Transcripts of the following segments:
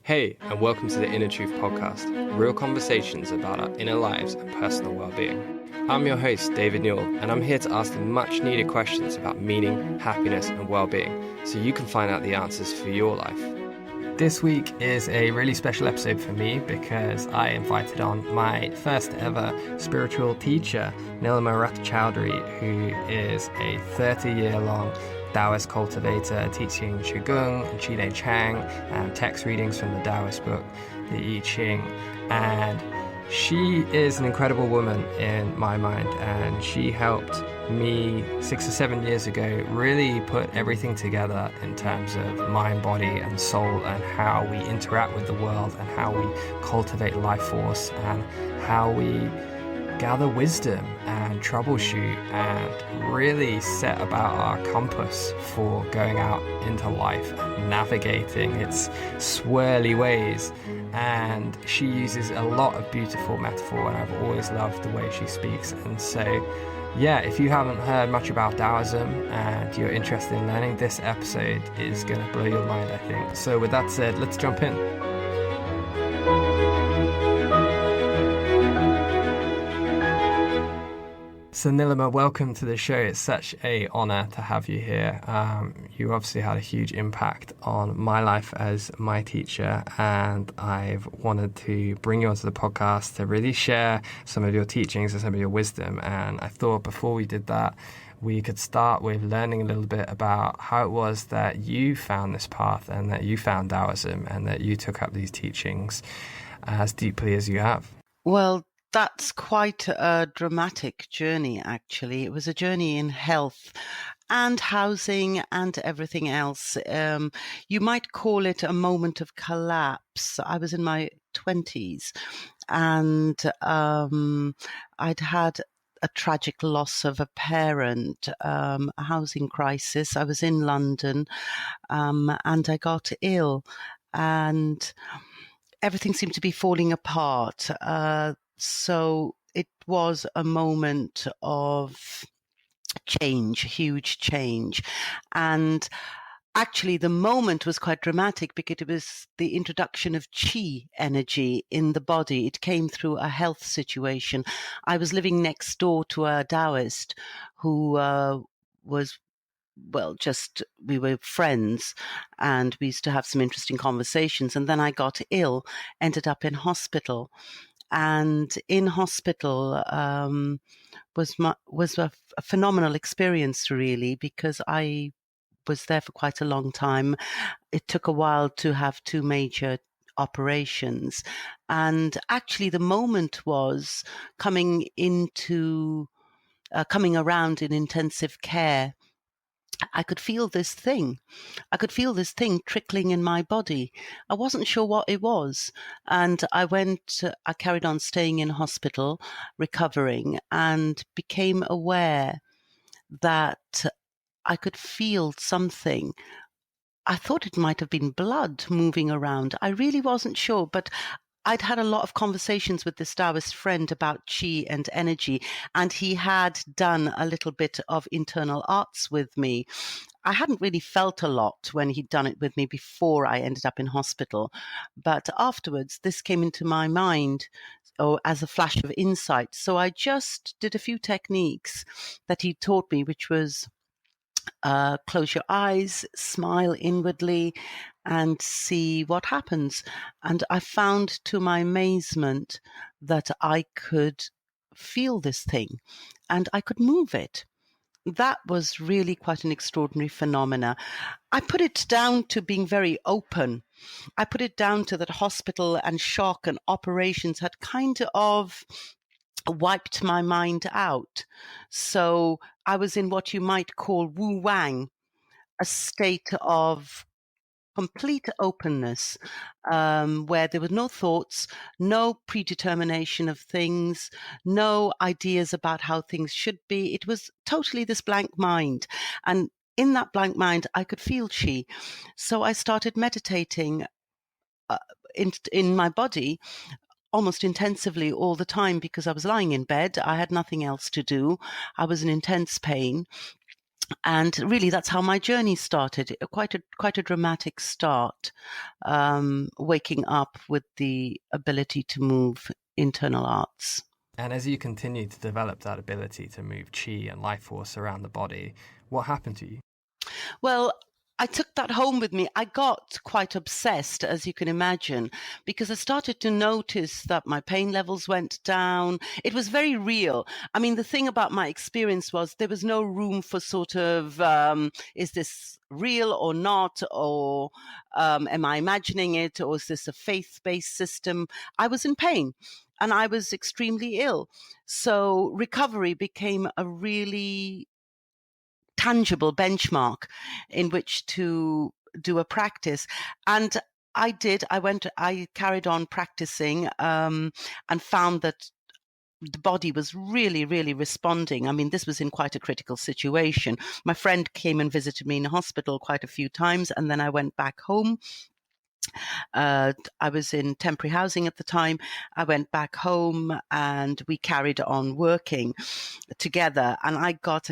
Hey, and welcome to the Inner Truth Podcast, real conversations about our inner lives and personal well-being. I'm your host, David Newell, and I'm here to ask the much-needed questions about meaning, happiness, and well-being, so you can find out the answers for your life. This week is a really special episode for me because I invited on my first ever spiritual teacher, Nilima Chowdhury, who is a 30-year-long Taoist cultivator teaching Qigong and Qi Chang and text readings from the Taoist book, the I Ching. And she is an incredible woman in my mind, and she helped me 6 or 7 years ago really put everything together in terms of mind, body and soul, and how we interact with the world and how we cultivate life force and how we gather wisdom and troubleshoot and really set about our compass for going out into life and navigating its swirly ways. And she uses a lot of beautiful metaphor, and I've always loved the way she speaks. And so yeah, if you haven't heard much about Taoism and you're interested in learning, this episode is going to blow your mind, I think. So with that said, let's jump in. So Nilima, welcome to the show. It's such an honor to have you here. You obviously had a huge impact on my life as my teacher, and I've wanted to bring you onto the podcast to really share some of your teachings and some of your wisdom. And I thought before we did that, we could start with learning a little bit about how it was that you found this path and that you found Taoism and that you took up these teachings as deeply as you have. Well, that's quite a dramatic journey, actually. It was a journey in health and housing and everything else. You might call it a moment of collapse. I was in my 20s and I'd had a tragic loss of a parent, a housing crisis. I was in London and I got ill and everything seemed to be falling apart. So it was a moment of change, huge change. And actually, the moment was quite dramatic because it was the introduction of Qi energy in the body. It came through a health situation. I was living next door to a Taoist who was we were friends and we used to have some interesting conversations. And then I got ill, ended up in hospital. And in hospital was a phenomenal experience, really, because I was there for quite a long time. It took a while to have 2 major operations. And actually the moment was coming around in intensive care. I could feel this thing. Trickling in my body. I wasn't sure what it was. And I carried on staying in hospital, recovering, and became aware that I could feel something. I thought it might have been blood moving around. I really wasn't sure, but I'd had a lot of conversations with this Taoist friend about Qi and energy, and he had done a little bit of internal arts with me. I hadn't really felt a lot when he'd done it with me before I ended up in hospital, but afterwards this came into my mind as a flash of insight. So I just did a few techniques that he taught me, which was close your eyes, smile inwardly, and see what happens. And I found, to my amazement, that I could feel this thing and I could move it. That was really quite an extraordinary phenomena. I put it down to being very open. I put it down to that hospital and shock and operations had kind of wiped my mind out. So I was in what you might call wu wang, a state of complete openness, where there were no thoughts, no predetermination of things, no ideas about how things should be. It was totally this blank mind. And in that blank mind, I could feel Qi. So I started meditating in my body almost intensively all the time because I was lying in bed. I had nothing else to do. I was in intense pain. And really, that's how my journey started. Quite a dramatic start, waking up with the ability to move internal arts. And as you continue to develop that ability to move chi and life force around the body, what happened to you? Well, I took that home with me. I got quite obsessed, as you can imagine, because I started to notice that my pain levels went down. It was very real. I mean, the thing about my experience was there was no room for sort of, is this real or not? Or am I imagining it? Or is this a faith-based system? I was in pain and I was extremely ill. So recovery became a really tangible benchmark in which to do a practice. And I carried on practicing, and found that the body was really, really responding. I mean, this was in quite a critical situation. My friend came and visited me in hospital quite a few times, and then I went back home. I was in temporary housing at the time. I went back home and we carried on working together, and I got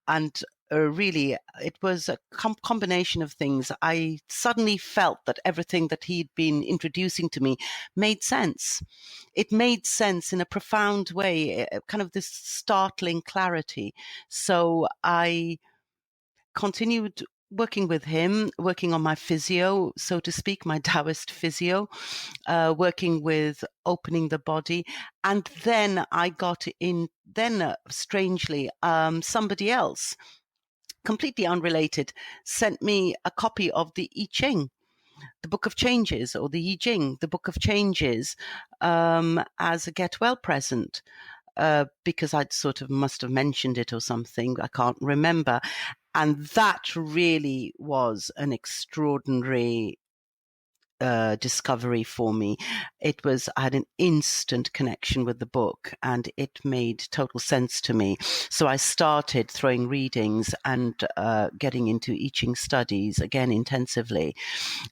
and really, it was a combination of things. I suddenly felt that everything that he'd been introducing to me made sense. It made sense in a profound way, kind of this startling clarity. So I continued working with him, working on my physio, so to speak, my Taoist physio, working with opening the body. And then I got in, strangely, somebody else, completely unrelated, sent me a copy of the I Ching, the Book of Changes, or the I Ching, the Book of Changes, as a get well present. Because I'd sort of must have mentioned it or something. I can't remember. And that really was an extraordinary discovery for me. I had an instant connection with the book and it made total sense to me. So I started throwing readings and getting into I Ching studies again intensively,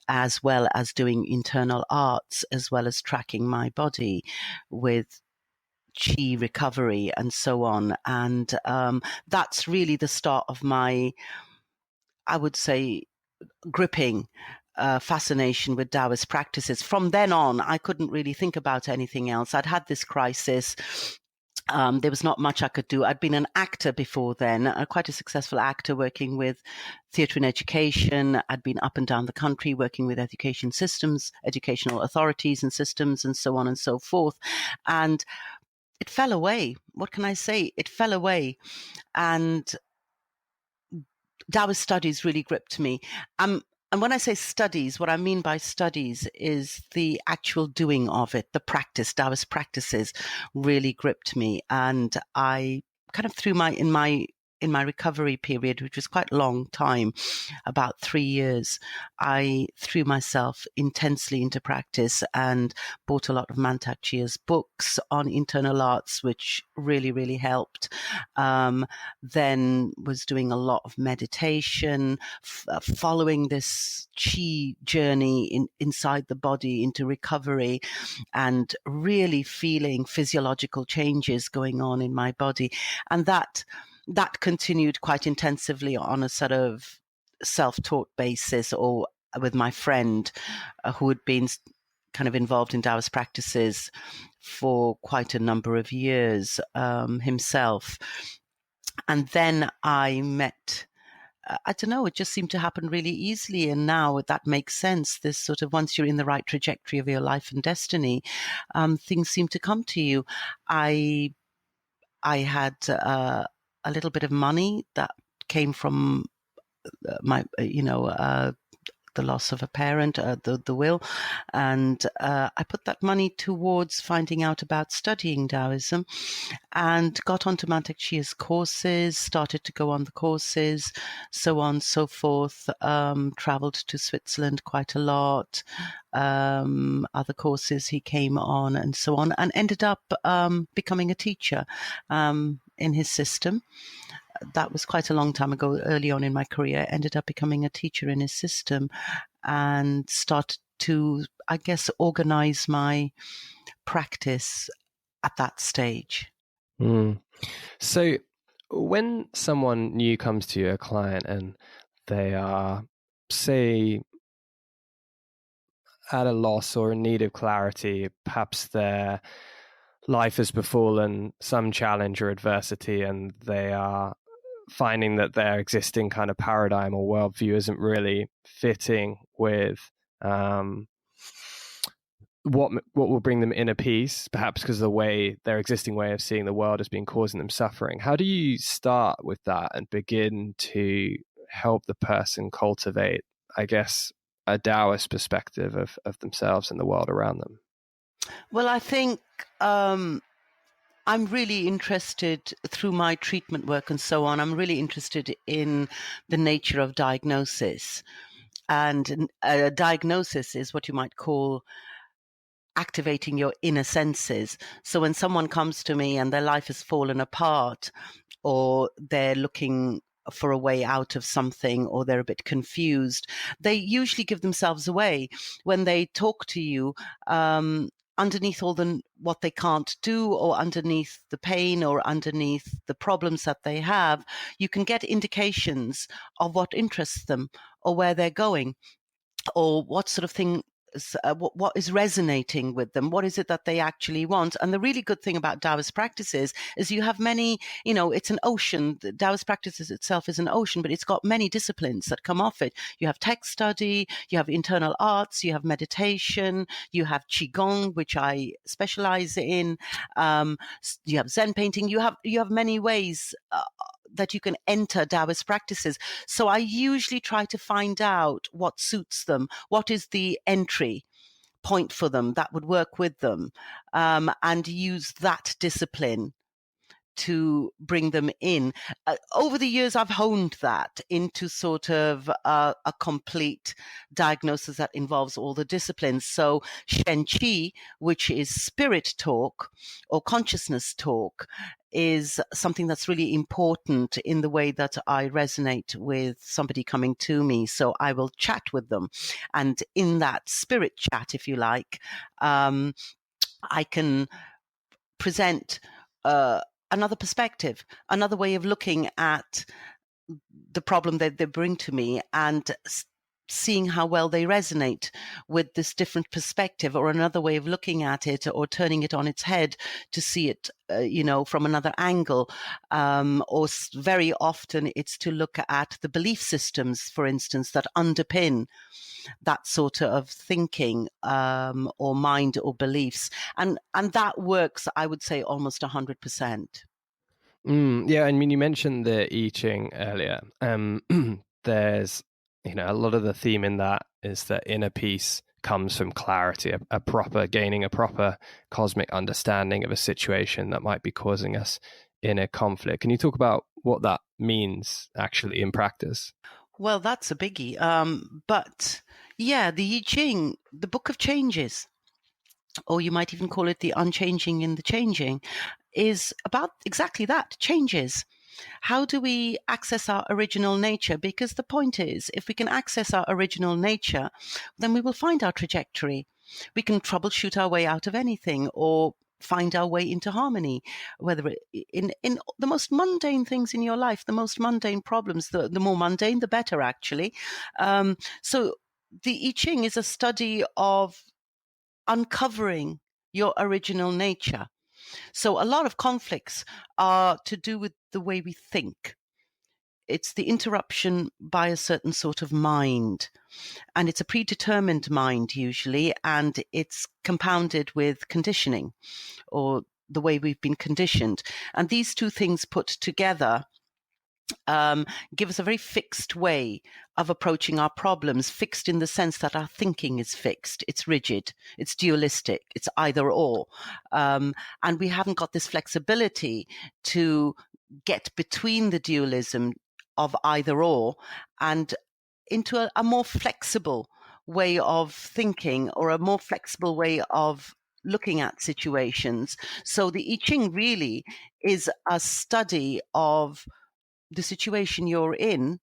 as well as doing internal arts, as well as tracking my body with chi recovery and so on. And that's really the start of my, I would say, gripping fascination with Taoist practices. From then on, I couldn't really think about anything else. I'd had this crisis. There was not much I could do. I'd been an actor before then, quite a successful actor working with theatre and education. I'd been up and down the country working with education systems, educational authorities and systems, and so on and so forth. And it fell away. What can I say? It fell away. And Taoist studies really gripped me. And when I say studies, what I mean by studies is the actual doing of it, the practice. Taoist practices really gripped me. And I kind of in my recovery period, which was quite a long time, about 3 years, I threw myself intensely into practice and bought a lot of Mantak Chia's books on internal arts, which really, really helped. Then was doing a lot of meditation, following this chi journey inside the body into recovery, and really feeling physiological changes going on in my body. And that continued quite intensively on a sort of self-taught basis, or with my friend who had been kind of involved in Taoist practices for quite a number of years himself. And then I met, I don't know, it just seemed to happen really easily. And now that makes sense. This sort of, once you're in the right trajectory of your life and destiny, things seem to come to you. I had a little bit of money that came from my, the loss of a parent, the will. And I put that money towards finding out about studying Taoism, and got onto Mantak Chia's courses, started to go on the courses, so on, so forth, traveled to Switzerland quite a lot, other courses he came on, and so on, and ended up becoming a teacher in his system. That was quite a long time ago, early on in my career. I ended up becoming a teacher in his system and started to, I guess, organize my practice at that stage. So when someone new comes to you, a client, and they are, say, at a loss or in need of clarity, perhaps their life has befallen some challenge or adversity, and they are finding that their existing kind of paradigm or worldview isn't really fitting with what will bring them inner peace, perhaps because the way their existing way of seeing the world has been causing them suffering. How do you start with that and begin to help the person cultivate, I guess, a Taoist perspective of themselves and the world around them? Well, I think I'm really interested through my treatment work and so on. I'm really interested in the nature of diagnosis. And a diagnosis is what you might call activating your inner senses. So when someone comes to me and their life has fallen apart, or they're looking for a way out of something, or they're a bit confused, they usually give themselves away when they talk to you. Underneath all what they can't do, or underneath the pain, or underneath the problems that they have, you can get indications of what interests them, or where they're going, or what sort of thing, what is resonating with them, what is it that they actually want. And the really good thing about Taoist practices is you have many, it's an ocean. The Taoist practices itself is an ocean, but it's got many disciplines that come off it. You have text study, you have internal arts, you have meditation, you have Qigong, which I specialize in, you have Zen painting, you have many ways that you can enter Taoist practices. So I usually try to find out what suits them, what is the entry point for them that would work with them, and use that discipline to bring them in. Over the years, I've honed that into sort of a complete diagnosis that involves all the disciplines. So Shen Qi, which is spirit talk or consciousness talk, is something that's really important in the way that I resonate with somebody coming to me. So I will chat with them. And in that spirit chat, if you like, I can present another perspective, another way of looking at the problem that they bring to me, and seeing how well they resonate with this different perspective, or another way of looking at it, or turning it on its head to see it, from another angle. Or very often it's to look at the belief systems, for instance, that underpin that sort of thinking, or mind or beliefs. And that works, I would say, almost 100%. Yeah, I mean, you mentioned the I Ching earlier. There's, a lot of the theme in that is that inner peace comes from clarity, gaining a proper cosmic understanding of a situation that might be causing us inner conflict. Can you talk about what that means actually in practice? Well, that's a biggie. But yeah, the I Ching, the Book of Changes, or you might even call it the unchanging in the changing, is about exactly that, changes. How do we access our original nature? Because the point is, if we can access our original nature, then we will find our trajectory. We can troubleshoot our way out of anything, or find our way into harmony, whether in the most mundane things in your life, the most mundane problems, the more mundane, the better, actually. So the I Ching is a study of uncovering your original nature. So a lot of conflicts are to do with the way we think. It's the interruption by a certain sort of mind, and it's a predetermined mind usually, and it's compounded with conditioning, or the way we've been conditioned. And these two things put together give us a very fixed way of approaching our problems, fixed in the sense that our thinking is fixed, it's rigid, it's dualistic, it's either or. And we haven't got this flexibility to get between the dualism of either or and into a more flexible way of thinking, or a more flexible way of looking at situations. So the I Ching really is a study of the situation you're in,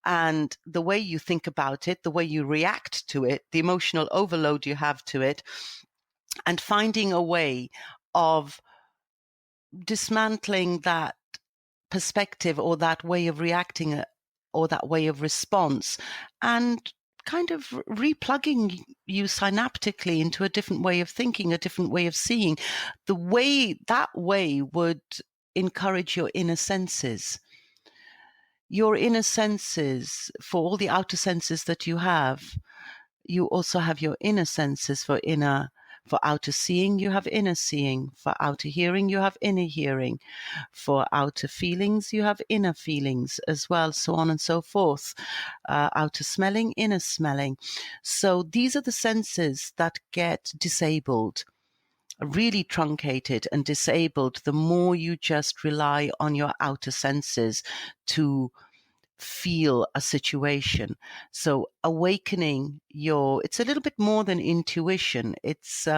and the way you think about it, the way you react to it, the emotional overload you have to it, and finding a way of dismantling that perspective or that way of reacting or that way of response, and kind of replugging you synaptically into a different way of thinking, a different way of seeing. That way would encourage your inner senses. Your inner senses, for all the outer senses that you have, you also have your inner senses. For outer seeing, you have inner seeing. For outer hearing, you have inner hearing. For outer feelings, you have inner feelings as well, so on and so forth. Outer smelling, inner smelling. So these are the senses that get disabled, really truncated and disabled, the more you just rely on your outer senses to feel a situation. So awakening it's a little bit more than intuition. It's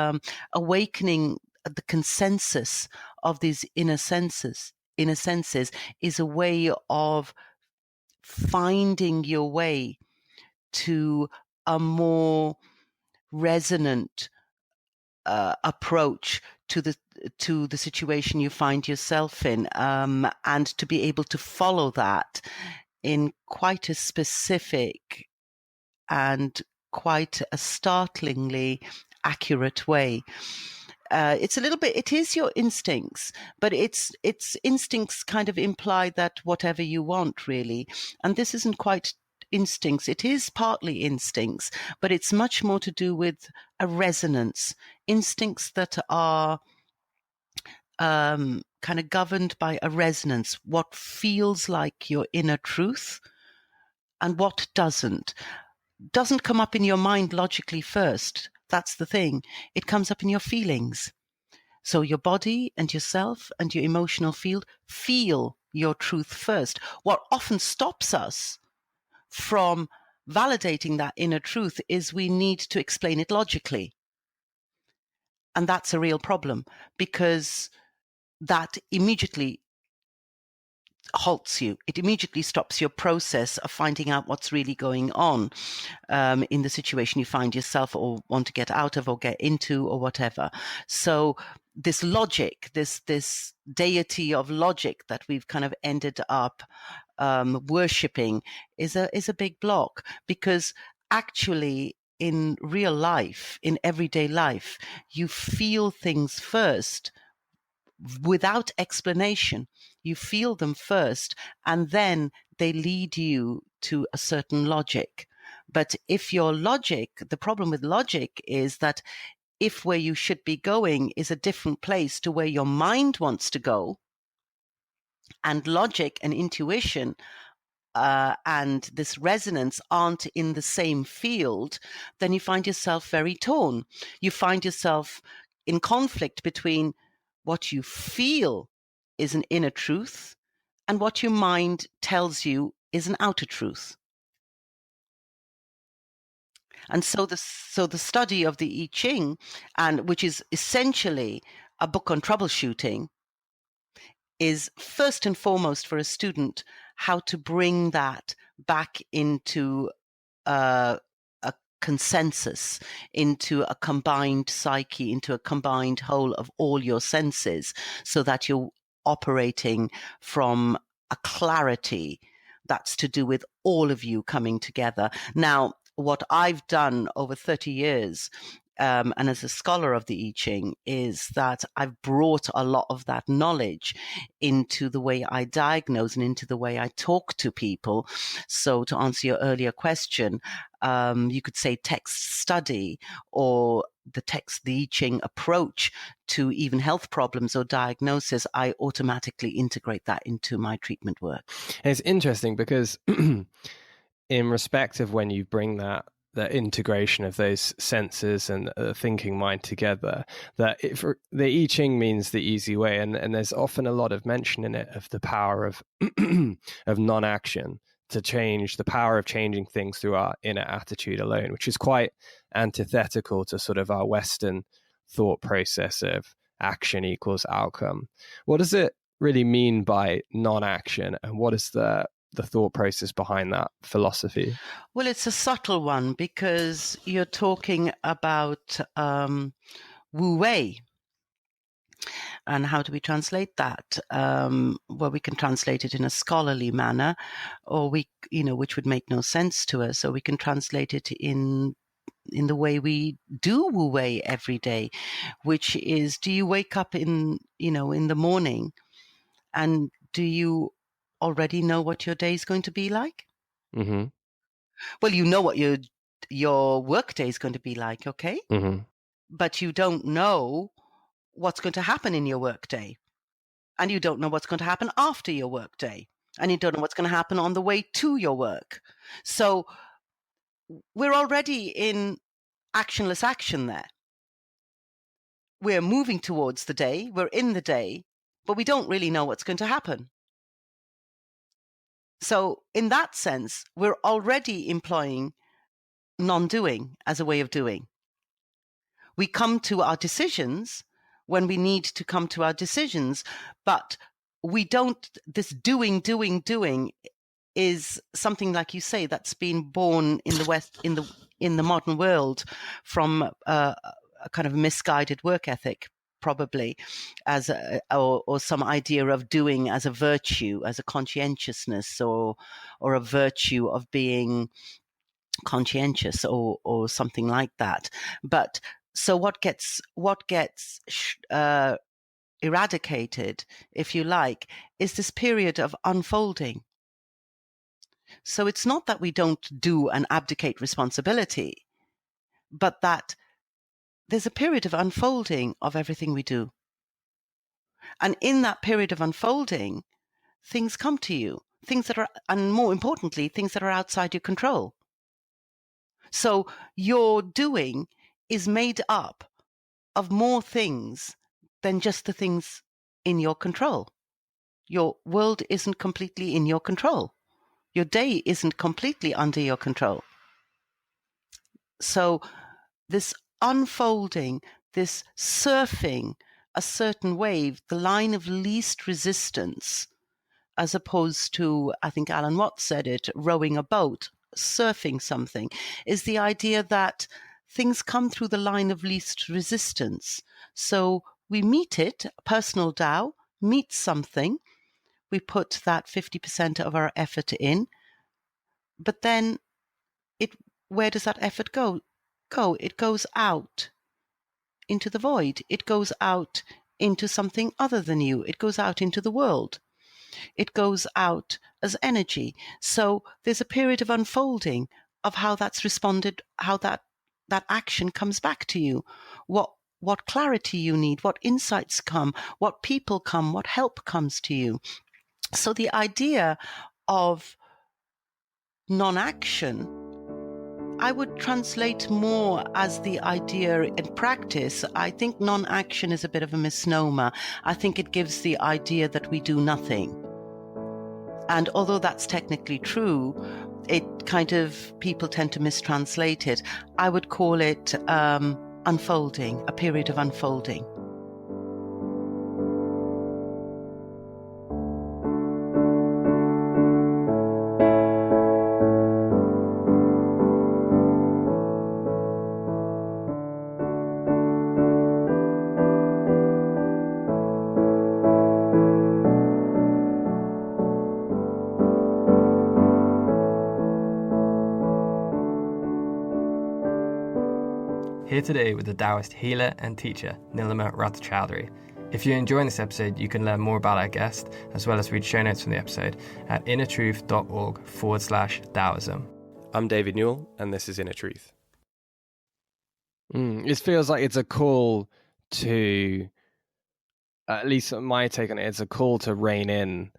awakening the consensus of these inner senses is a way of finding your way to a more resonant approach to the situation you find yourself in, and to be able to follow that in quite a specific and quite a startlingly accurate way. It is your instincts, but it's instincts kind of imply that whatever you want, really. And this isn't quite instincts. It is partly instincts, but it's much more to do with a resonance. Instincts that are kind of governed by a resonance, what feels like your inner truth and what doesn't come up in your mind logically first. That's the thing. It comes up in your feelings. So your body and yourself and your emotional field feel your truth first. What often stops us from validating that inner truth is we need to explain it logically. And that's a real problem, because that immediately halts you. It immediately stops your process of finding out what's really going on in the situation you find yourself or want to get out of or get into or whatever. So this logic, this deity of logic that we've kind of ended up worshipping is a big block, because actually in real life, in everyday life, you feel things first without explanation. You feel them first, and then they lead you to a certain logic. But if your logic, the problem with logic is that if where you should be going is a different place to where your mind wants to go, and logic and intuition and this resonance aren't in the same field, then you find yourself very torn. You find yourself in conflict between what you feel is an inner truth and what your mind tells you is an outer truth. And so the study of the I Ching, and which is essentially a book on troubleshooting, is first and foremost for a student how to bring that back into a consensus, into a combined psyche, into a combined whole of all your senses, so that you're operating from a clarity that's to do with all of you coming together. Now, what I've done over 30 years, and as a scholar of the I Ching, is that I've brought a lot of that knowledge into the way I diagnose and into the way I talk to people. So to answer your earlier question, you could say text study, or the I Ching approach to even health problems or diagnosis. I automatically integrate that into my treatment work. And it's interesting because in respect of when you bring that integration of those senses and thinking mind together, that the I Ching means the easy way, and there's often a lot of mention in it of the power of of non-action to change, the power of changing things through our inner attitude alone, which is quite antithetical to sort of our Western thought process of action equals outcome. What does it really mean by non-action, and what is the thought process behind that philosophy? Well, it's a subtle one, because you're talking about Wu Wei. And how do we translate that? Well, we can translate it in a scholarly manner, or which would make no sense to us, or we can translate it in the way we do wu wei every day, which is, do you wake up in the morning, and do you already know what your day is going to be like? Mm-hmm. Well, you know what your work day is going to be like, okay? Mm-hmm. But you don't know what's going to happen in your work day. And you don't know what's going to happen after your work day. And you don't know what's going to happen on the way to your work. So we're already in actionless action there. We're moving towards the day, we're in the day, but we don't really know what's going to happen. So in that sense, we're already employing non-doing as a way of doing. We come to our decisions when we need to come to our decisions, but we don't, this doing is something, like you say, that's been born in the West, in the modern world, from a kind of misguided work ethic, probably, or some idea of doing as a virtue, as a conscientiousness, or a virtue of being conscientious, or something like that. But so what gets eradicated, if you like, is this period of unfolding. So it's not that we don't do and abdicate responsibility, but that there's a period of unfolding of everything we do. And in that period of unfolding, things come to you, things that are, and more importantly, things that are outside your control. So your doing is made up of more things than just the things in your control. Your world isn't completely in your control. Your day isn't completely under your control. So this unfolding, this surfing a certain wave, the line of least resistance, as opposed to, I think Alan Watts said it, rowing a boat, surfing something, is the idea that things come through the line of least resistance. So we meet it, personal Tao meets something, we put that 50% of our effort in, but then where does that effort go? It goes out into the void. It goes out into something other than you. It goes out into the world. It goes out as energy. So there's a period of unfolding of how that's responded, how that action comes back to you, what clarity you need, what insights come, what people come, what help comes to you. So the idea of non-action, I would translate more as the idea in practice. I think non-action is a bit of a misnomer. I think it gives the idea that we do nothing. And although that's technically true, it kind of, people tend to mistranslate it. I would call it unfolding, a period of unfolding. Here today with the Taoist healer and teacher, Nilima Chowdhury. If you're enjoying this episode, you can learn more about our guest, as well as read show notes from the episode at innertruth.org/Taoism. I'm David Newell, and this is Inner Truth. It feels like it's a call to, at least my take on it, it's a call to rein in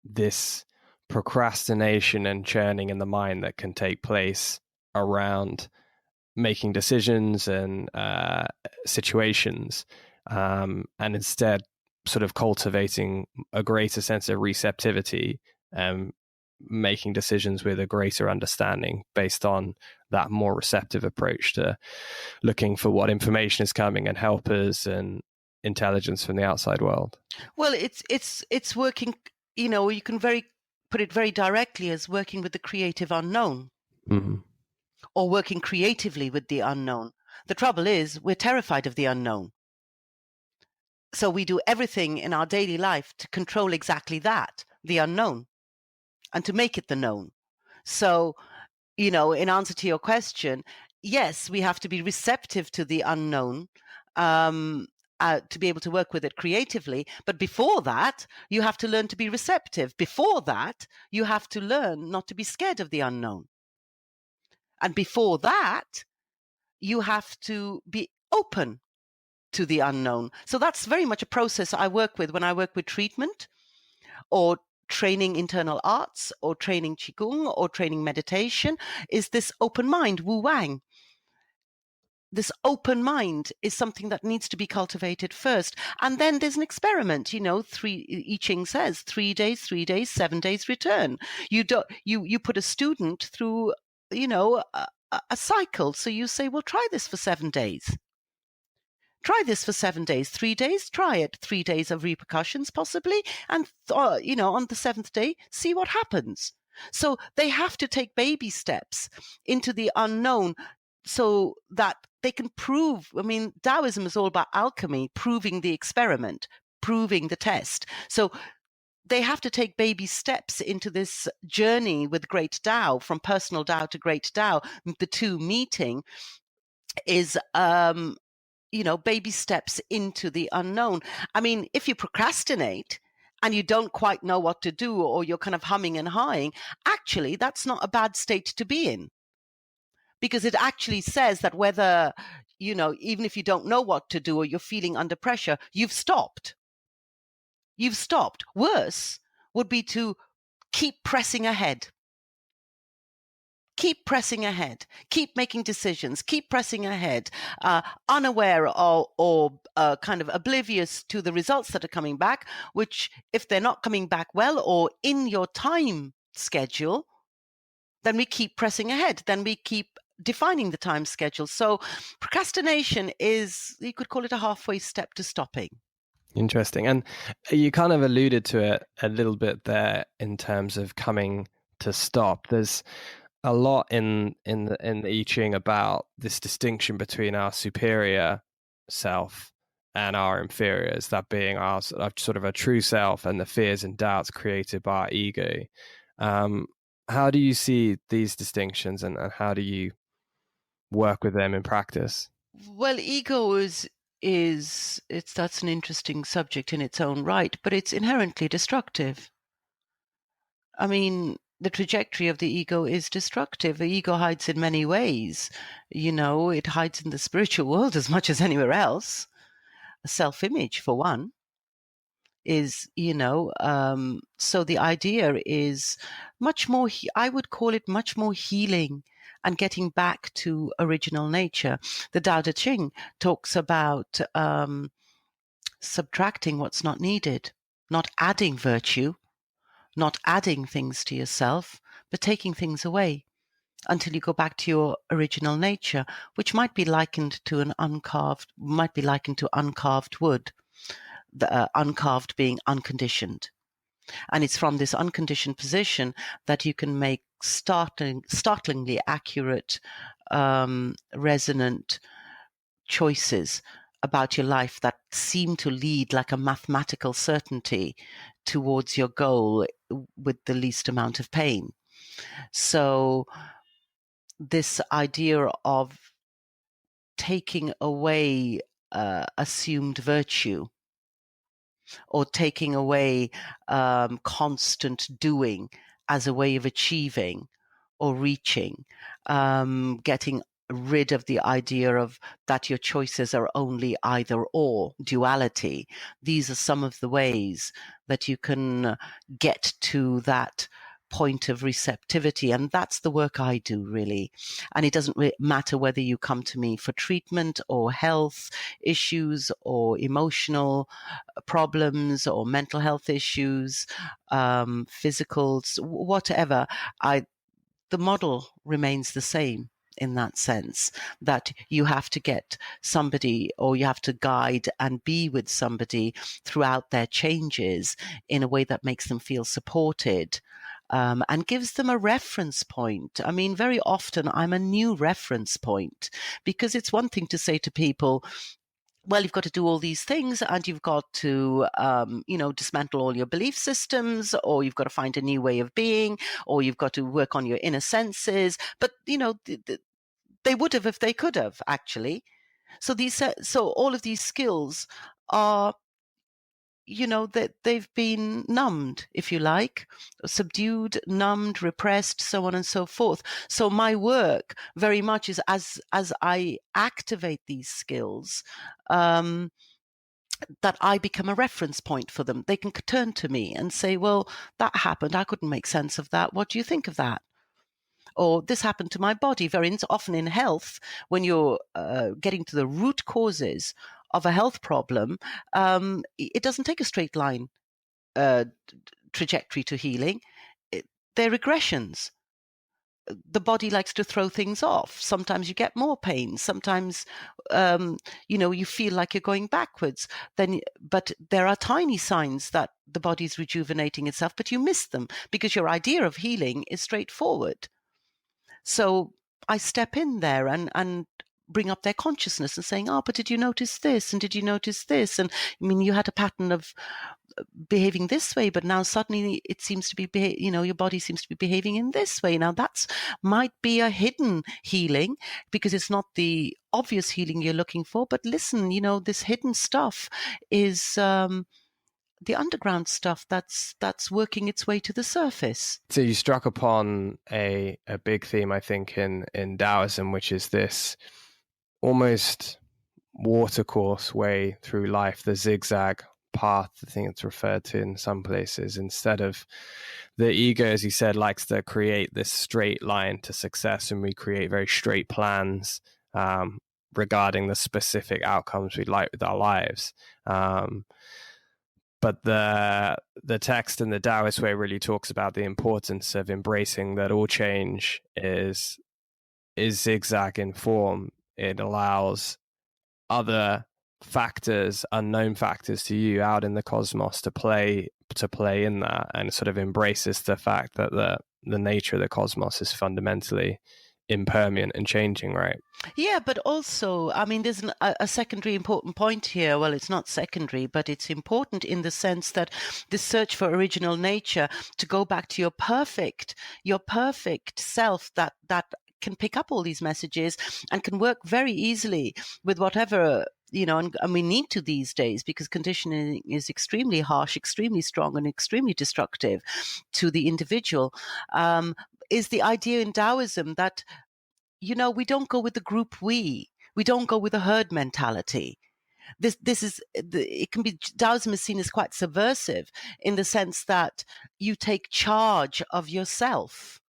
this procrastination and churning in the mind that can take place around making decisions and situations, and instead sort of cultivating a greater sense of receptivity and making decisions with a greater understanding based on that more receptive approach to looking for what information is coming and helpers and intelligence from the outside world. Well, it's working, you can put it very directly as working with the creative unknown. Mm-hmm. Or working creatively with the unknown. The trouble is, we're terrified of the unknown. So we do everything in our daily life to control exactly that, the unknown, and to make it the known. So, in answer to your question, yes, we have to be receptive to the unknown, to be able to work with it creatively. But before that, you have to learn to be receptive. Before that, you have to learn not to be scared of the unknown. And before that, you have to be open to the unknown. So that's very much a process I work with when I work with treatment or training internal arts or training Qigong or training meditation, is this open mind, Wu Wang. This open mind is something that needs to be cultivated first. And then there's an experiment, I Ching says 3 days, 7 days return. You put a student through, a cycle. So you say, well, try this for 7 days. Try this for 7 days, 3 days, try it. 3 days of repercussions possibly. And, on the 7th day, see what happens. So they have to take baby steps into the unknown so that they can prove. I mean, Taoism is all about alchemy, proving the experiment, proving the test. So they have to take baby steps into this journey with great Tao, from personal Tao to great Tao. The two meeting is, baby steps into the unknown. I mean, if you procrastinate and you don't quite know what to do, or you're kind of humming and hawing, actually, that's not a bad state to be in. Because it actually says that whether, even if you don't know what to do or you're feeling under pressure, you've stopped. You've stopped. Worse would be to keep pressing ahead. Keep pressing ahead. Keep making decisions. Keep pressing ahead, unaware or kind of oblivious to the results that are coming back, which, if they're not coming back well or in your time schedule, then we keep pressing ahead. Then we keep defining the time schedule. So procrastination is, you could call it a halfway step to stopping. Interesting. And you kind of alluded to it a little bit there in terms of coming to stop. There's a lot in the I Ching about this distinction between our superior self and our inferiors, that being our sort of a true self and the fears and doubts created by our ego. How do you see these distinctions, and how do you work with them in practice? Well, ego that's an interesting subject in its own right, but it's inherently destructive. I mean, the trajectory of the ego is destructive. The ego hides in many ways. It hides in the spiritual world as much as anywhere else. Self-image, for one, is, so the idea is much more, I would call it much more healing and getting back to original nature. The Tao Te Ching talks about subtracting what's not needed, not adding virtue, not adding things to yourself, but taking things away until you go back to your original nature, which might be likened to uncarved wood, the uncarved being unconditioned. And it's from this unconditioned position that you can make startlingly accurate, resonant choices about your life that seem to lead like a mathematical certainty towards your goal with the least amount of pain. So this idea of taking away assumed virtue, or taking away constant doing as a way of achieving or reaching, getting rid of the idea of that your choices are only either or, duality. These are some of the ways that you can get to that point of receptivity. And that's the work I do, really. And it doesn't matter whether you come to me for treatment or health issues or emotional problems or mental health issues, physicals, whatever. The model remains the same in that sense, that you have to get somebody, or you have to guide and be with somebody throughout their changes in a way that makes them feel supported. And gives them a reference point. I mean, very often I'm a new reference point, because it's one thing to say to people, well, you've got to do all these things, and you've got to, dismantle all your belief systems, or you've got to find a new way of being, or you've got to work on your inner senses. But, they would have if they could have, actually. So all of these skills are, that they've been numbed, if you like, subdued, numbed, repressed, so on and so forth. So my work very much is as I activate these skills, that I become a reference point for them. They can turn to me and say, well, that happened. I couldn't make sense of that. What do you think of that? Or this happened to my body. Very often in health, when you're getting to the root causes of a health problem, it doesn't take a straight line trajectory to healing. They're regressions. The body likes to throw things off. Sometimes you get more pain. Sometimes, you feel like you're going backwards. But there are tiny signs that the body's rejuvenating itself, but you miss them because your idea of healing is straightforward. So I step in there and bring up their consciousness and saying, but did you notice this? And did you notice this? And I mean, you had a pattern of behaving this way, but now suddenly it seems to be, your body seems to be behaving in this way. Now that might be a hidden healing because it's not the obvious healing you're looking for. But listen, this hidden stuff is the underground stuff that's working its way to the surface. So you struck upon a big theme, I think, in Taoism, which is this almost watercourse way through life, the zigzag path. I think it's referred to in some places. Instead of the ego, as you said, likes to create this straight line to success, and we create very straight plans regarding the specific outcomes we'd like with our lives. But the text in the Taoist way really talks about the importance of embracing that all change is zigzag in form. It allows other factors, unknown factors to you out in the cosmos to play in that, and sort of embraces the fact that the nature of the cosmos is fundamentally impermanent and changing, right? Yeah, but also, I mean, there's a secondary important point here. Well, it's not secondary, but it's important in the sense that the search for original nature, to go back to your perfect self that can pick up all these messages and can work very easily with whatever, and we need to these days, because conditioning is extremely harsh, extremely strong, and extremely destructive to the individual. Is the idea in Taoism that, we don't go with the group we don't go with the herd mentality. It can be, Taoism is seen as quite subversive in the sense that you take charge of yourself.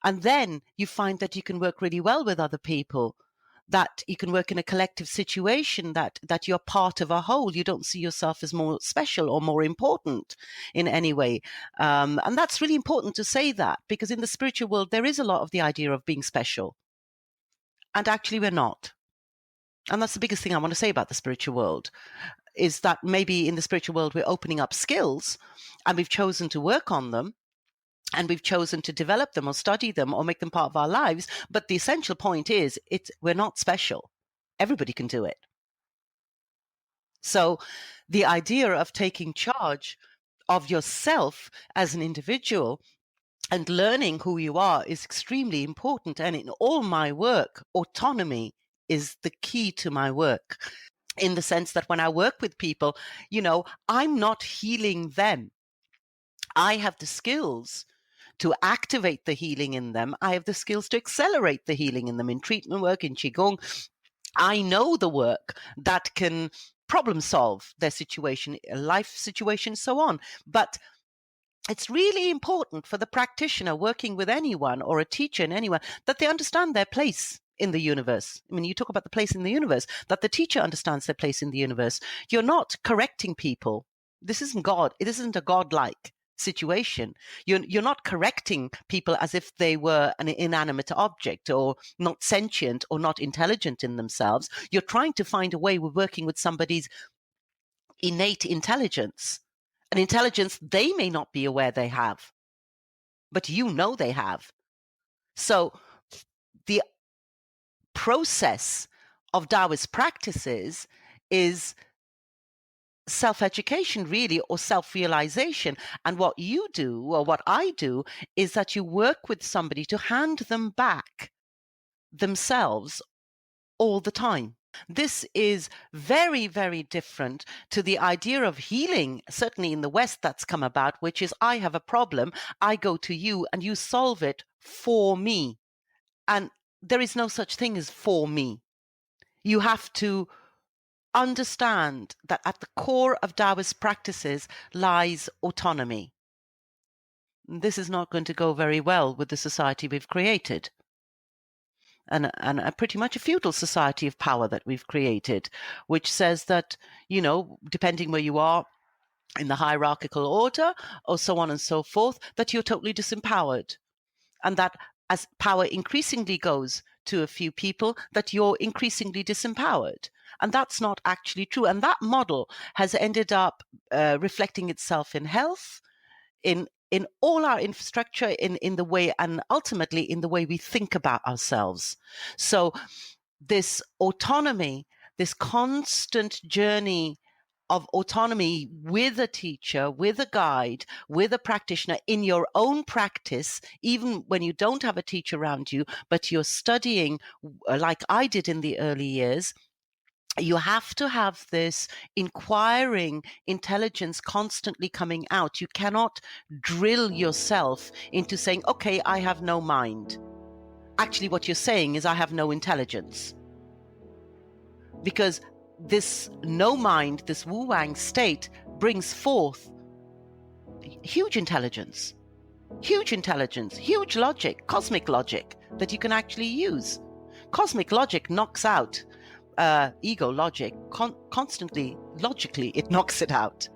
And then you find that you can work really well with other people, that you can work in a collective situation, that you're part of a whole. You don't see yourself as more special or more important in any way. And that's really important to say that, because in the spiritual world, there is a lot of the idea of being special. And actually, we're not. And that's the biggest thing I want to say about the spiritual world, is that maybe in the spiritual world, we're opening up skills and we've chosen to work on them, and we've chosen to develop them or study them or make them part of our lives. But the essential point is, we're not special. Everybody can do it. So the idea of taking charge of yourself as an individual and learning who you are is extremely important. And in all my work, autonomy is the key to my work, in the sense that when I work with people, I'm not healing them. I have the skills to activate the healing in them. I have the skills to accelerate the healing in them, in treatment work, in Qigong. I know the work that can problem solve their situation, life situation, so on. But it's really important for the practitioner working with anyone, or a teacher in anyone, that they understand their place in the universe. I mean, you talk about the place in the universe, that the teacher understands their place in the universe. You're not correcting people. This isn't God. It isn't a godlike situation. You're not correcting people as if they were an inanimate object, or not sentient, or not intelligent in themselves. You're trying to find a way of working with somebody's innate intelligence, an intelligence they may not be aware they have, but they have. So the process of Taoist practices is self-education, really, or self-realization. And what you do, or what I do, is that you work with somebody to hand them back themselves all the time. This is very, very different to the idea of healing, certainly in the West, that's come about, which is I have a problem, I go to you and you solve it for me. And there is no such thing as for me. You have to understand that at the core of Taoist practices lies autonomy. This is not going to go very well with the society we've created. And a pretty much a feudal society of power that we've created, which says that, you know, depending where you are in the hierarchical order or so on and so forth, that you're totally disempowered. And that as power increasingly goes to a few people, that you're increasingly disempowered. And that's not actually true. And that model has ended up reflecting itself in health, in all our infrastructure, in the way, and ultimately in the way we think about ourselves. So this autonomy, this constant journey of autonomy with a teacher, with a guide, with a practitioner in your own practice, even when you don't have a teacher around you, but you're studying like I did in the early years, you have to have this inquiring intelligence constantly coming out. You cannot drill yourself into saying, okay, I have no mind. Actually, what you're saying is I have no intelligence. Because this no mind, this wu-wang state brings forth huge intelligence, huge logic, cosmic logic that you can actually use. Cosmic logic knocks out ego logic constantly, logically, it knocks it out.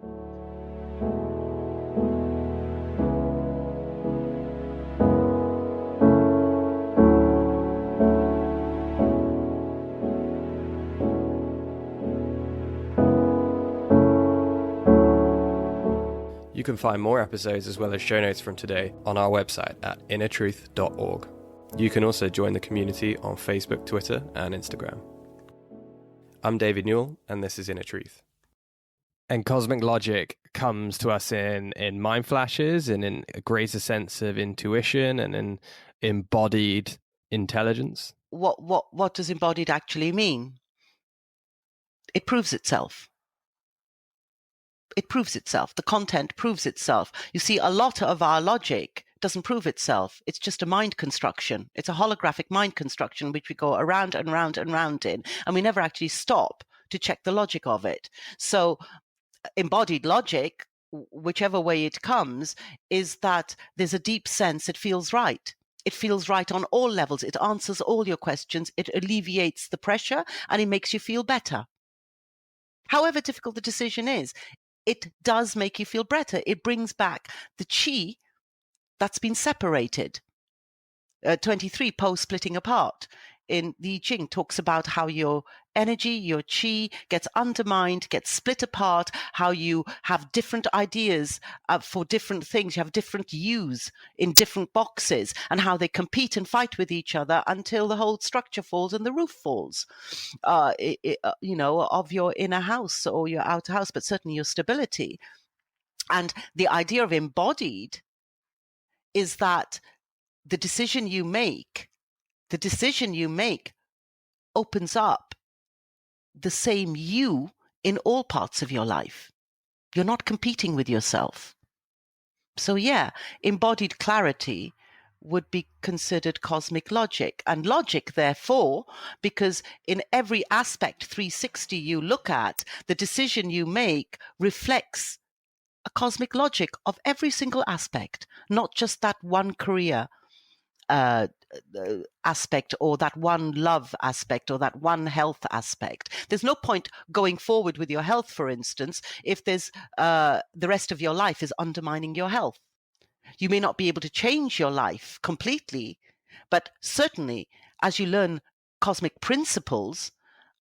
You can find more episodes as well as show notes from today on our website at innertruth.org. You can also join the community on Facebook, Twitter, and Instagram. I'm David Newell, and this is Inner Truth. And cosmic logic comes to us in mind flashes and in a greater sense of intuition and in embodied intelligence. What does embodied actually mean? It proves itself. It proves itself. The content proves itself. You see, a lot of our logic doesn't prove itself. It's just a mind construction. It's a holographic mind construction which we go around and round and round in, and we never actually stop to check the logic of it. So embodied logic, whichever way it comes, is that there's a deep sense it feels right. It feels right on all levels. It answers all your questions. It alleviates the pressure, and it makes you feel better. However difficult the decision is, it does make you feel better. It brings back the chi that's been separated. 23, splitting apart. In the I Ching talks about how your energy, your chi gets undermined, gets split apart, how you have different ideas for different things. You have different yous in different boxes, and how they compete and fight with each other until the whole structure falls and the roof falls, of your inner house or your outer house, but certainly your stability. And the idea of embodied is that the decision you make opens up the same you in all parts of your life. You're not competing with yourself. So yeah, embodied clarity would be considered cosmic logic. And logic, therefore, because in every aspect 360 you look at, the decision you make reflects a cosmic logic of every single aspect, not just that one career aspect or that one love aspect or that one health aspect. There's no point going forward with your health, for instance, if there's the rest of your life is undermining your health. You may not be able to change your life completely, but certainly as you learn cosmic principles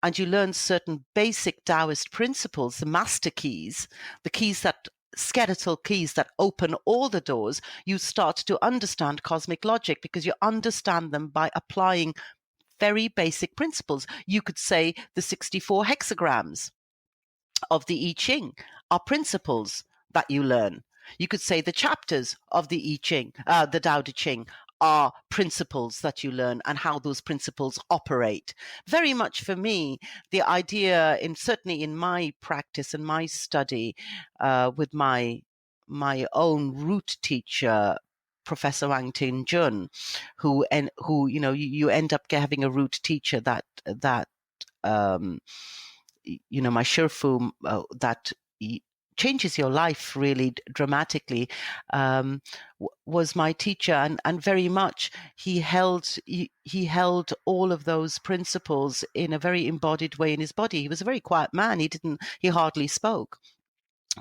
and you learn certain basic Taoist principles, the master keys, the keys that skeletal keys that open all the doors, you start to understand cosmic logic because you understand them by applying very basic principles. You could say the 64 hexagrams of the I Ching are principles that you learn. You could say the chapters of the I Ching, the Tao Te Ching, are principles that you learn and how those principles operate. Very much for me, the idea, certainly in my practice and my study with my own root teacher, Professor Wang Tin Jun, who you end up having a root teacher that my Shifu that changes your life really dramatically, was my teacher, and very much he held all of those principles in a very embodied way in his body. He was a very quiet man. He hardly spoke,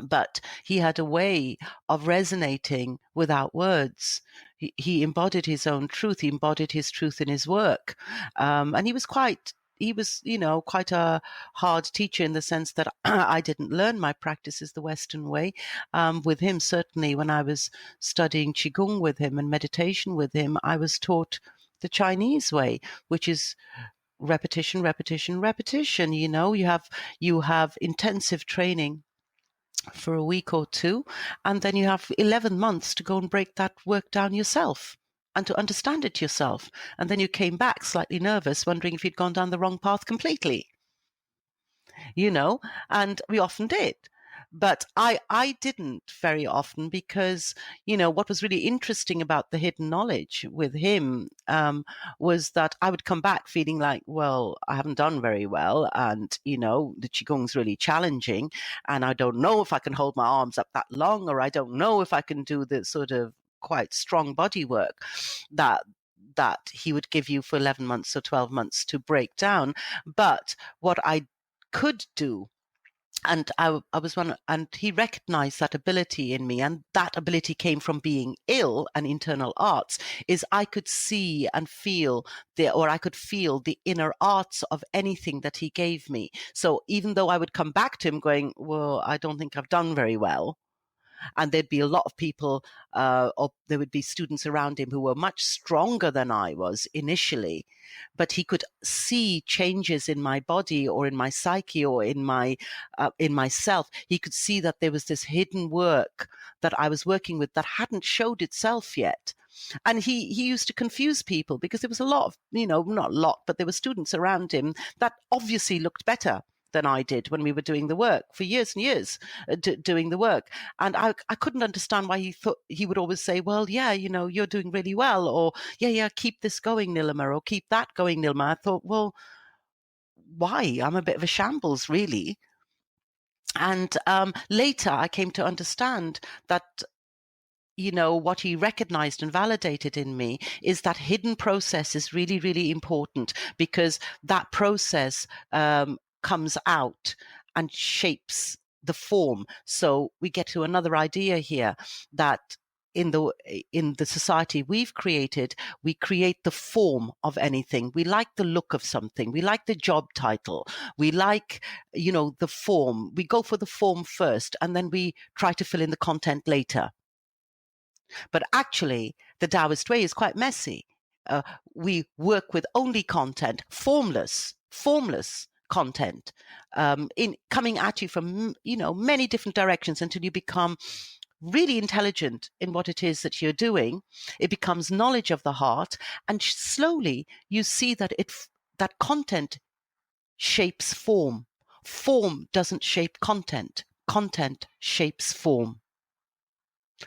but he had a way of resonating without words. He embodied his own truth. He embodied his truth in his work, and he was quite a hard teacher in the sense that I didn't learn my practices the Western way. With him, certainly when I was studying Qigong with him and meditation with him, I was taught the Chinese way, which is repetition, repetition, repetition. You have intensive training for a week or two, and then you have 11 months to go and break that work down yourself and to understand it yourself. And then you came back slightly nervous, wondering if you'd gone down the wrong path completely, and we often did. But I didn't very often, because, what was really interesting about the hidden knowledge with him was that I would come back feeling like, well, I haven't done very well. And, the Qigong's really challenging. And I don't know if I can hold my arms up that long, or I don't know if I can do the sort of quite strong body work that he would give you for 11 months or 12 months to break down. But what I could do, and I was one, and he recognized that ability in me, and that ability came from being ill and internal arts, is I could see and feel I could feel the inner arts of anything that he gave me. So even though I would come back to him going, well, I don't think I've done very well, and there'd be a lot of people, or there would be students around him who were much stronger than I was initially, but he could see changes in my body or in my psyche or in myself. He could see that there was this hidden work that I was working with that hadn't showed itself yet. And he used to confuse people, because there was a lot of, not a lot, but there were students around him that obviously looked better than I did when we were doing the work for years and years, doing the work. And I couldn't understand why he would always say, well, yeah, you're doing really well, or yeah, keep this going, Nilima, or keep that going, Nilima. I thought, well, why? I'm a bit of a shambles, really. And later I came to understand that, what he recognized and validated in me is that hidden process is really, really important, because that process comes out and shapes the form. So we get to another idea here, that in the society we've created, we create the form of anything. We like the look of something. We like the job title. We like, the form. We go for the form first, and then we try to fill in the content later. But actually, the Taoist way is quite messy. We work with only content, formless content, in coming at you from many different directions, until you become really intelligent in what it is that you're doing. It becomes knowledge of the heart, and slowly you see that that content shapes form. Form doesn't shape content. Content shapes form.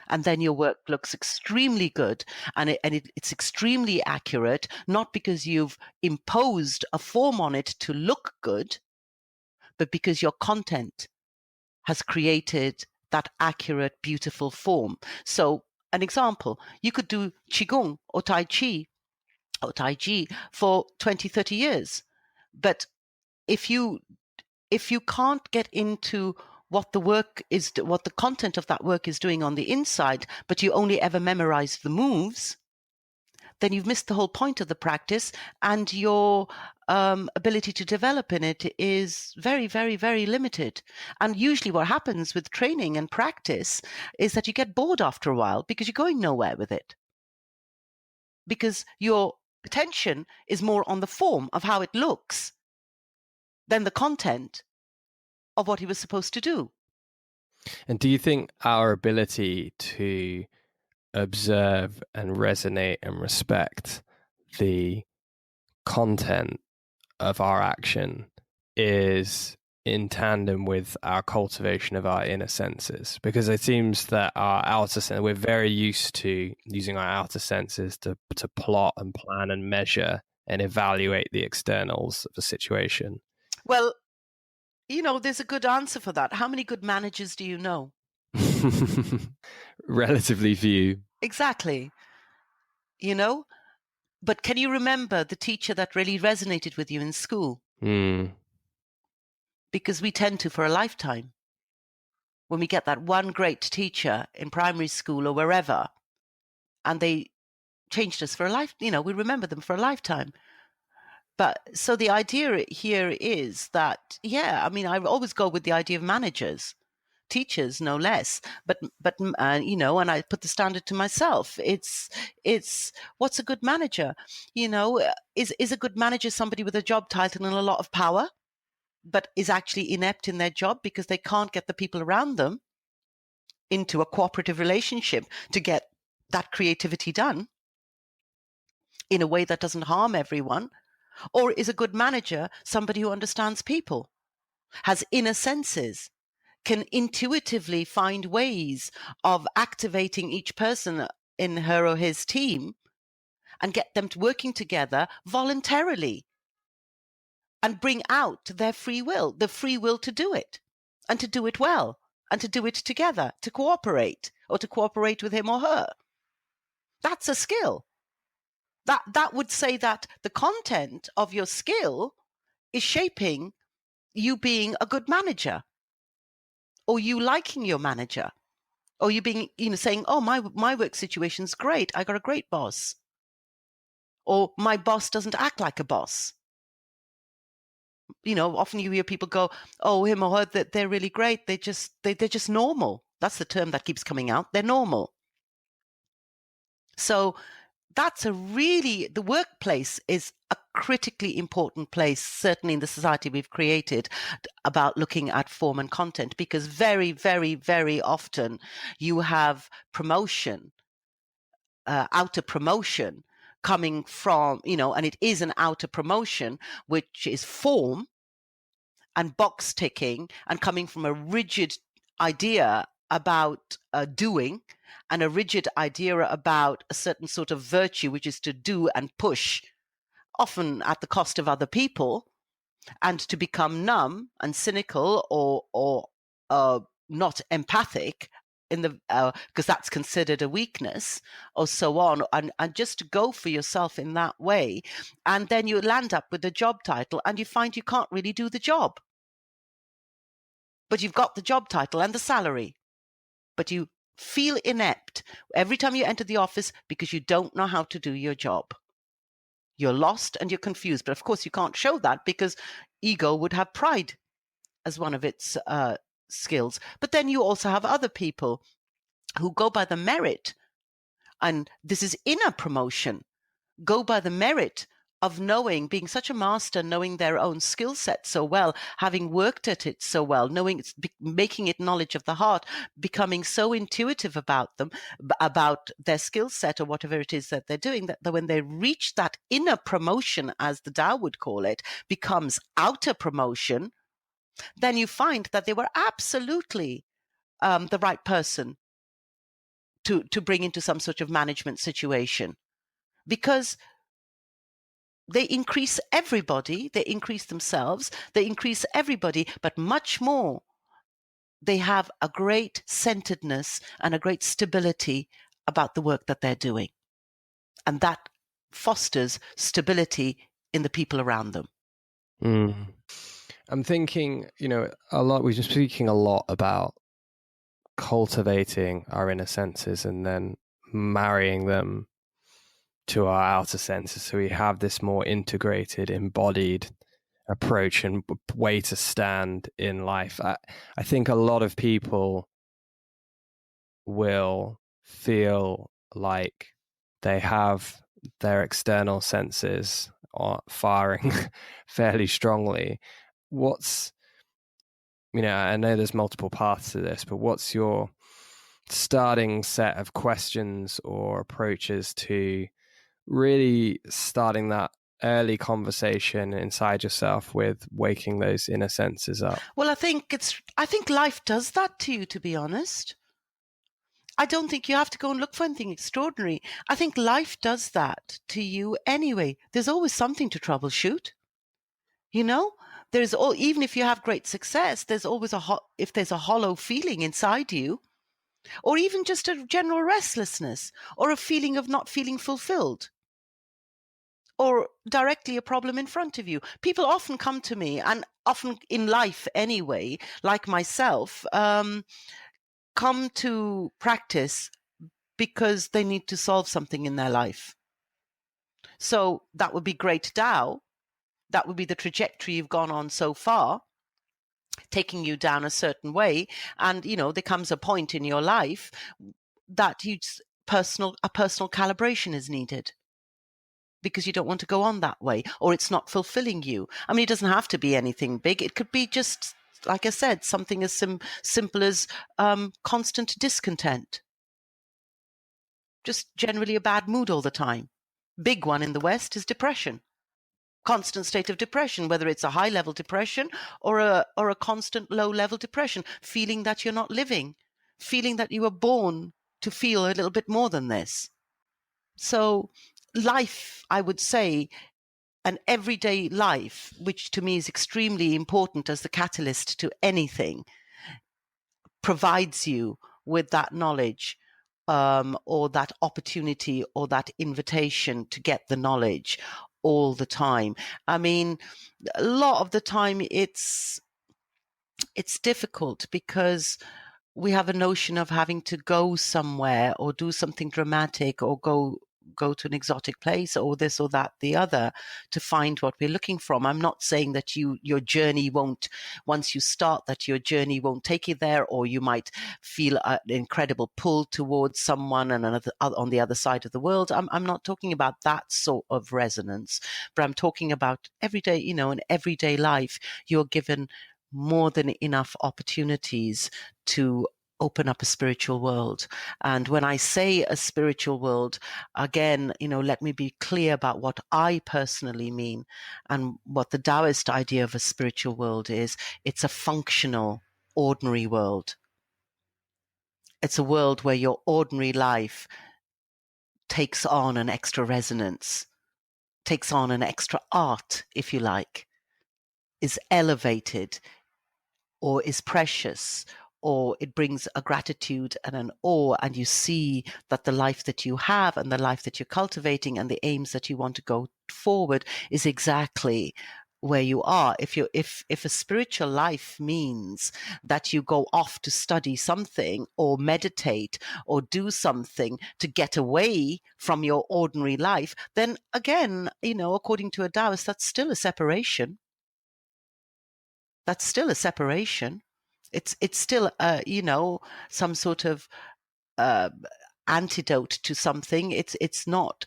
And then your work looks extremely good, and it's extremely accurate, not because you've imposed a form on it to look good, but because your content has created that accurate, beautiful form. So an example, you could do Qigong or Tai Chi or Tai Chi for 20, 30 years. But if you can't get into what the content of that work is doing on the inside, but you only ever memorize the moves, then you've missed the whole point of the practice, and your ability to develop in it is very, very, very limited. And usually what happens with training and practice is that you get bored after a while, because you're going nowhere with it. Because you're attention is more on the form of how it looks than the content of what he was supposed to do. And do you think our ability to observe and resonate and respect the content of our action is in tandem with our cultivation of our inner senses? Because it seems that our outer sense, we're very used to using our outer senses to plot and plan and measure and evaluate the externals of a situation. Well, there's a good answer for that. How many good managers do you know? Relatively few. Exactly. But can you remember the teacher that really resonated with you in school? Because we tend to for a lifetime. When we get that one great teacher in primary school or wherever, and they changed us for a life, we remember them for a lifetime. But so the idea here is that, I always go with the idea of managers, teachers, no less. But and I put the standard to myself. It's what's a good manager? Is a good manager somebody with a job title and a lot of power, but is actually inept in their job because they can't get the people around them into a cooperative relationship to get that creativity done in a way that doesn't harm everyone? Or is a good manager somebody who understands people, has inner senses, can intuitively find ways of activating each person in her or his team and get them to working together voluntarily and bring out their free will, the free will to do it and to do it well and to do it together, to cooperate or to cooperate with him or her? That's a skill. That would say that the content of your skill is shaping you being a good manager, or you liking your manager, or you being, saying, oh, my work situation's great. I got a great boss. Or my boss doesn't act like a boss. Often you hear people go, oh, him or her, that they're really great. They're just normal. That's the term that keeps coming out. They're normal. So that's the workplace is a critically important place, certainly in the society we've created, about looking at form and content, because very, very, very often you have promotion, outer promotion coming from, and it is an outer promotion, which is form and box ticking and coming from a rigid idea about doing, and a rigid idea about a certain sort of virtue, which is to do and push, often at the cost of other people, and to become numb and cynical or not empathic in the because that's considered a weakness, or so on, and just to go for yourself in that way, and then you land up with a job title and you find you can't really do the job, but you've got the job title and the salary, but you feel inept every time you enter the office because you don't know how to do your job. You're lost and you're confused. But of course, you can't show that because ego would have pride as one of its skills. But then you also have other people who go by the merit, and this is inner promotion, go by the merit of knowing, being such a master, knowing their own skill set so well, having worked at it so well, knowing it's making it knowledge of the heart, becoming so intuitive about them, about their skill set or whatever it is that they're doing, that when they reach that inner promotion, as the Tao would call it, becomes outer promotion, then you find that they were absolutely the right person to bring into some sort of management situation, because they increase everybody, they increase themselves, they increase everybody, but much more, they have a great centeredness and a great stability about the work that they're doing. And that fosters stability in the people around them. I'm thinking, a lot, we've been speaking a lot about cultivating our inner senses and then marrying them to our outer senses, so we have this more integrated, embodied approach and way to stand in life. I think a lot of people will feel like they have their external senses are firing fairly strongly. What's, I know there's multiple paths to this, but what's your starting set of questions or approaches to really starting that early conversation inside yourself with waking those inner senses up? Well, I think life does that to you, to be honest. I don't think you have to go and look for anything extraordinary. I think life does that to you anyway. There's always something to troubleshoot. Even if you have great success, there's always if there's a hollow feeling inside you, or even just a general restlessness, or a feeling of not feeling fulfilled, or directly a problem in front of you. People often come to me, and often in life anyway, like myself, come to practice because they need to solve something in their life. So that would be great Tao. That would be the trajectory you've gone on so far, taking you down a certain way. And, there comes a point in your life that a personal calibration is needed, because you don't want to go on that way, or it's not fulfilling you. I mean, it doesn't have to be anything big. It could be just, like I said, something as simple as constant discontent. Just generally a bad mood all the time. Big one in the West is depression. Constant state of depression, whether it's a high-level depression or a constant low-level depression, feeling that you're not living, feeling that you were born to feel a little bit more than this. So life, I would say, an everyday life, which to me is extremely important as the catalyst to anything, provides you with that knowledge, or that opportunity, or that invitation to get the knowledge all the time. I mean, a lot of the time it's difficult, because we have a notion of having to go somewhere or do something dramatic, or go to an exotic place, or this or that, the other, to find what we're looking from. I'm not saying that your journey won't, once you start, that your journey won't take you there, or you might feel an incredible pull towards someone and another on the other side of the world. I'm not talking about that sort of resonance, but I'm talking about everyday, in everyday life, you're given more than enough opportunities to open up a spiritual world. And when I say a spiritual world, again, let me be clear about what I personally mean, and what the Taoist idea of a spiritual world is. It's a functional, ordinary world. It's a world where your ordinary life takes on an extra resonance, takes on an extra art, if you like, is elevated, or is precious, or it brings a gratitude and an awe, and you see that the life that you have and the life that you're cultivating and the aims that you want to go forward is exactly where you are. If a spiritual life means that you go off to study something, or meditate, or do something to get away from your ordinary life, then again, according to a Taoist, that's still a separation. That's still a separation. It's still, some sort of antidote to something. It's not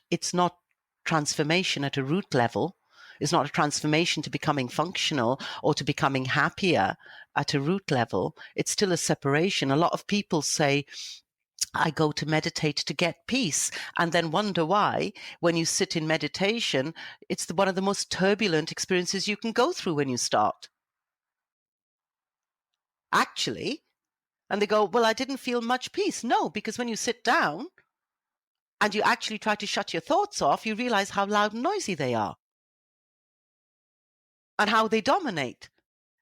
transformation at a root level. It's not a transformation to becoming functional or to becoming happier at a root level. It's still a separation. A lot of people say, I go to meditate to get peace, and then wonder why, when you sit in meditation, it's one of the most turbulent experiences you can go through when you start. Actually, and they go, well, I didn't feel much peace. No, because when you sit down and you actually try to shut your thoughts off, you realize how loud and noisy they are, and how they dominate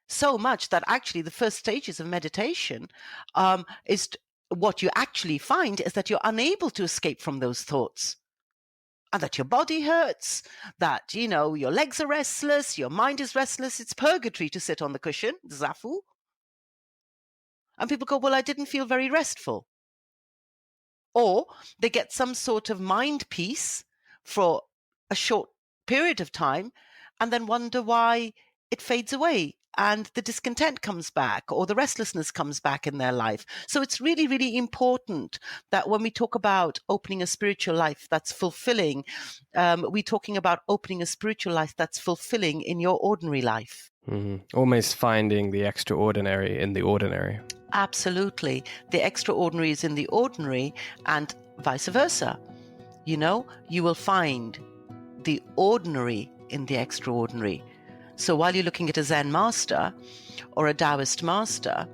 so much that actually the first stages of meditation what you actually find is that you're unable to escape from those thoughts, and that your body hurts, that, your legs are restless, your mind is restless. It's purgatory to sit on the cushion, the zafu. And people go, well, I didn't feel very restful. Or they get some sort of mind peace for a short period of time, and then wonder why it fades away. and the discontent comes back, or the restlessness comes back in their life. So it's really, really important that when we talk about opening a spiritual life that's fulfilling, we're talking about opening a spiritual life that's fulfilling in your ordinary life. Almost finding the extraordinary in the ordinary. Absolutely. The extraordinary is in the ordinary, and vice versa. You know, you will find the ordinary in the extraordinary. So while you're looking at a Zen master or a Taoist master,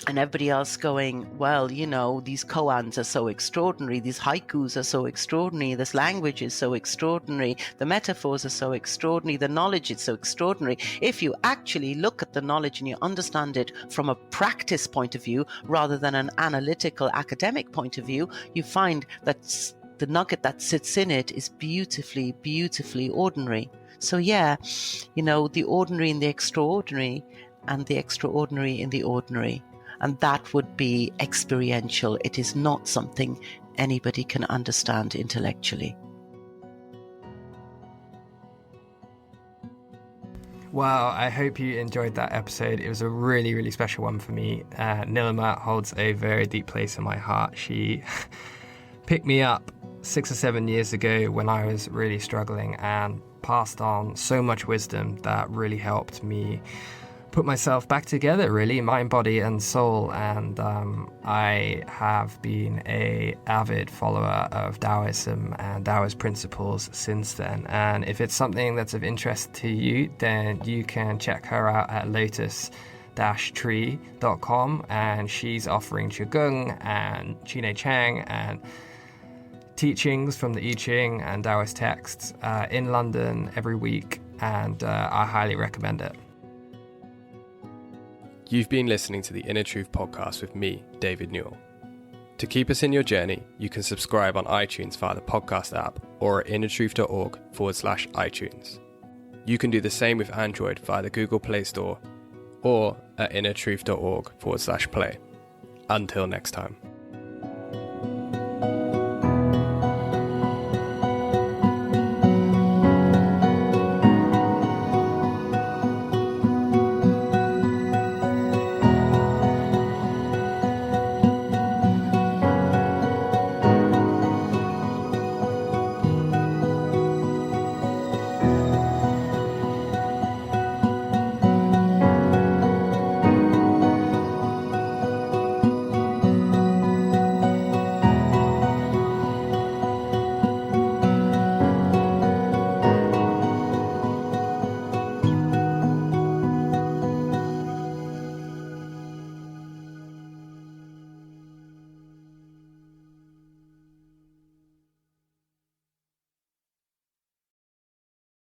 and everybody else going, well, you know, these koans are so extraordinary, these haikus are so extraordinary, this language is so extraordinary, the metaphors are so extraordinary, the knowledge is so extraordinary. If you actually look at the knowledge and you understand it from a practice point of view rather than an analytical academic point of view, you find that the nugget that sits in it is beautifully, beautifully ordinary. So yeah, you know, the ordinary in the extraordinary and the extraordinary in the ordinary. And that would be experiential. It is not something anybody can understand intellectually. Well, I hope you enjoyed that episode. It was a really, really special one for me. Nilima holds a very deep place in my heart. She picked me up 6 or 7 years ago when I was really struggling and passed on so much wisdom that really helped me put myself back together, really, mind, body and soul. And I have been a avid follower of Taoism and Taoist principles since then. And if it's something that's of interest to you, then you can check her out at lotus-tree.com, and she's offering Qigong and Qine Chang and teachings from the I Ching and Taoist texts in London every week, and I highly recommend it. You've been listening to the Inner Truth podcast with me, David Newell. To keep us in your journey, you can subscribe on iTunes via the podcast app or at innertruth.org/iTunes. You can do the same with Android via the Google Play Store or at innertruth.org/play. Until next time.